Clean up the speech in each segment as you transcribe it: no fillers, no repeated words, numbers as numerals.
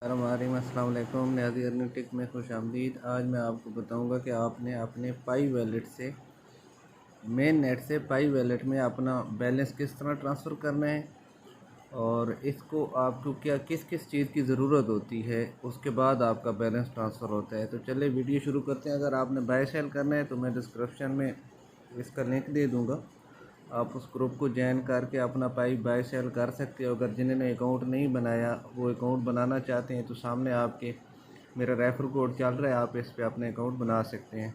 अस्सलाम वालेकुम। न्याज़ी अर्निंग टिक में खुश आमदीद। आज मैं आपको बताऊंगा कि आपने अपने पाई वैलेट से मेन नेट से पाई वैलेट में अपना बैलेंस किस तरह ट्रांसफ़र करना है और इसको आपको क्या किस किस चीज़ की ज़रूरत होती है, उसके बाद आपका बैलेंस ट्रांसफ़र होता है। तो चलिए वीडियो शुरू करते हैं। अगर आपने बाय सेल करना है तो मैं डिस्क्रिप्शन में इसका लिंक दे दूँगा, आप उस ग्रुप को ज्वाइन करके अपना पाई बाय सेल कर सकते हो। अगर जिन्होंने अकाउंट नहीं बनाया वो अकाउंट बनाना चाहते हैं तो सामने आपके मेरा रेफ़र कोड चल रहा है, आप इस पे अपने अकाउंट बना सकते हैं।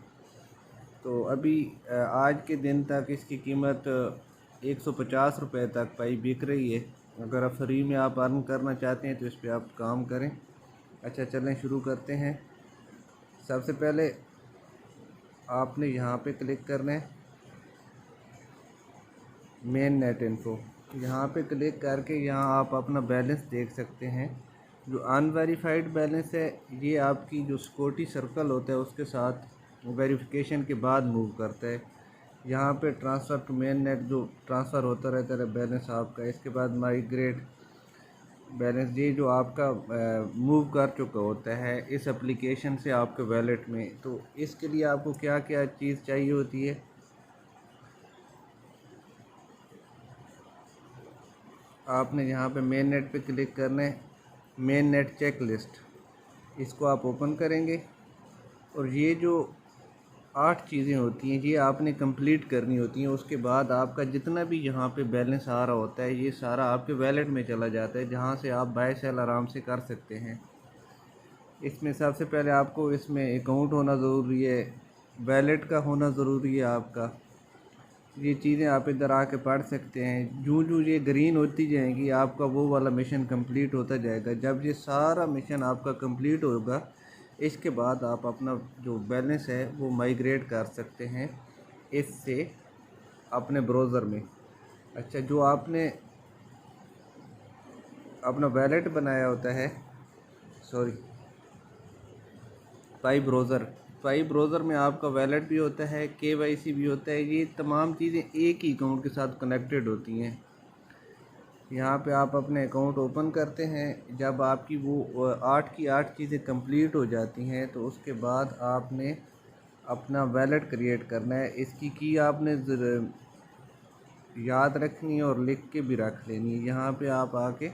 तो अभी आज के दिन तक इसकी कीमत 150 रुपये तक पाई बिक रही है। अगर आप फ्री में आप अर्न करना चाहते हैं तो इस पर आप काम करें। अच्छा चलें शुरू करते हैं। सबसे पहले आपने यहाँ पे क्लिक करना है मेन नेट इन्फो। यहाँ पे क्लिक करके यहाँ आप अपना बैलेंस देख सकते हैं। जो अनवेरीफाइड बैलेंस है ये आपकी जो सिक्योरिटी सर्कल होता है उसके साथ वेरिफिकेशन के बाद मूव करता है। यहाँ पे ट्रांसफ़र टू मेन नेट जो ट्रांसफ़र होता रहता है बैलेंस आपका। इसके बाद माइग्रेट बैलेंस ये जो आपका मूव कर चुका होता है इस एप्लीकेशन से आपके वैलेट में। तो इसके लिए आपको क्या क्या चीज़ चाहिए होती है, आपने यहाँ पे मेन नेट पे क्लिक करना है। मेन नेट चेक लिस्ट, इसको आप ओपन करेंगे और ये जो 8 चीज़ें होती हैं ये आपने कंप्लीट करनी होती हैं। उसके बाद आपका जितना भी यहाँ पे बैलेंस आ रहा होता है ये सारा आपके वैलेट में चला जाता है, जहाँ से आप बाय सेल आराम से कर सकते हैं। इसमें सबसे पहले आपको इसमें अकाउंट होना ज़रूरी है, वैलेट का होना ज़रूरी है आपका। ये चीज़ें आप इधर आके पढ़ सकते हैं। जूँ जूँ ये ग्रीन होती जाएंगी आपका वो वाला मिशन कंप्लीट होता जाएगा। जब ये सारा मिशन आपका कंप्लीट होगा इसके बाद आप अपना जो बैलेंस है वो माइग्रेट कर सकते हैं इससे अपने ब्राउज़र में। अच्छा, जो आपने अपना वैलेट बनाया होता है, सॉरी पाई ब्राउज़र में आपका वैलेट भी होता है, KYC भी होता है। ये तमाम चीज़ें एक ही अकाउंट के साथ कनेक्टेड होती हैं। यहाँ पे आप अपने अकाउंट ओपन करते हैं। जब आपकी वो 8 की 8 चीज़ें कंप्लीट हो जाती हैं तो उसके बाद आपने अपना वैलेट क्रिएट करना है। इसकी की आपने याद रखनी है और लिख के भी रख लेनी है। यहाँ पे आप आके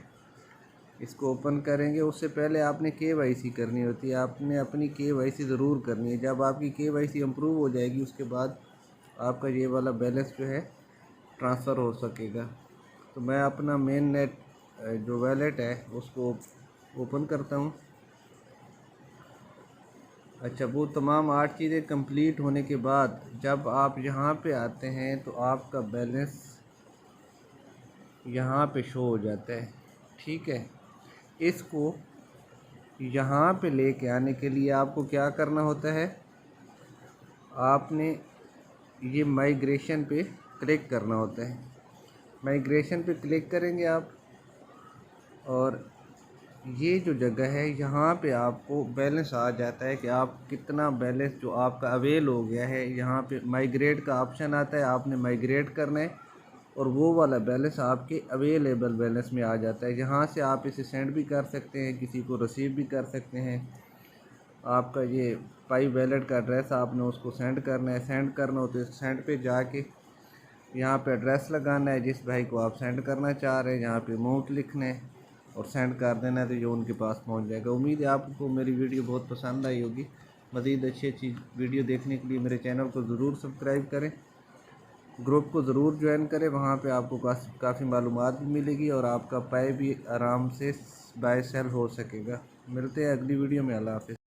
इसको ओपन करेंगे, उससे पहले आपने KYC करनी होती है। आपने अपनी KYC ज़रूर करनी है। जब आपकी KYC इम्प्रूव हो जाएगी उसके बाद आपका ये वाला बैलेंस जो है ट्रांसफ़र हो सकेगा। तो मैं अपना मेन नेट जो वैलेट है उसको ओपन करता हूँ। अच्छा, वो तमाम 8 चीज़ें कंप्लीट होने के बाद जब आप यहाँ पे आते हैं तो आपका बैलेंस यहाँ पे शो हो जाता है, ठीक है। इसको यहाँ पे लेके आने के लिए आपको क्या करना होता है, आपने ये माइग्रेशन पे क्लिक करना होता है। माइग्रेशन पे क्लिक करेंगे आप और ये जो जगह है यहाँ पे आपको बैलेंस आ जाता है कि आप कितना बैलेंस जो आपका अवेल हो गया है। यहाँ पे माइग्रेट का ऑप्शन आता है, आपने माइग्रेट करना है और वो वाला बैलेंस आपके अवेलेबल बैलेंस में आ जाता है। यहाँ से आप इसे सेंड भी कर सकते हैं, किसी को रिसीव भी कर सकते हैं। आपका ये पाई वैलेट का एड्रेस आपने उसको सेंड करना है। सेंड करना हो तो सेंड पे जाके यहाँ पे एड्रेस लगाना है जिस भाई को आप सेंड करना चाह रहे हैं। यहाँ पे अमाउंट लिखना है और सेंड कर देना है तो जो उनके पास पहुँच जाएगा। उम्मीद है आपको मेरी वीडियो बहुत पसंद आई होगी। मज़ीद अच्छी वीडियो देखने के लिए मेरे चैनल को ज़रूर सब्सक्राइब करें, ग्रुप को ज़रूर ज्वाइन करें। वहाँ पे आपको काफ़ी मालूमात भी मिलेगी और आपका पाई भी आराम से बाय सेल हो सकेगा। मिलते हैं अगली वीडियो में। अल्लाह हाफ़िज़।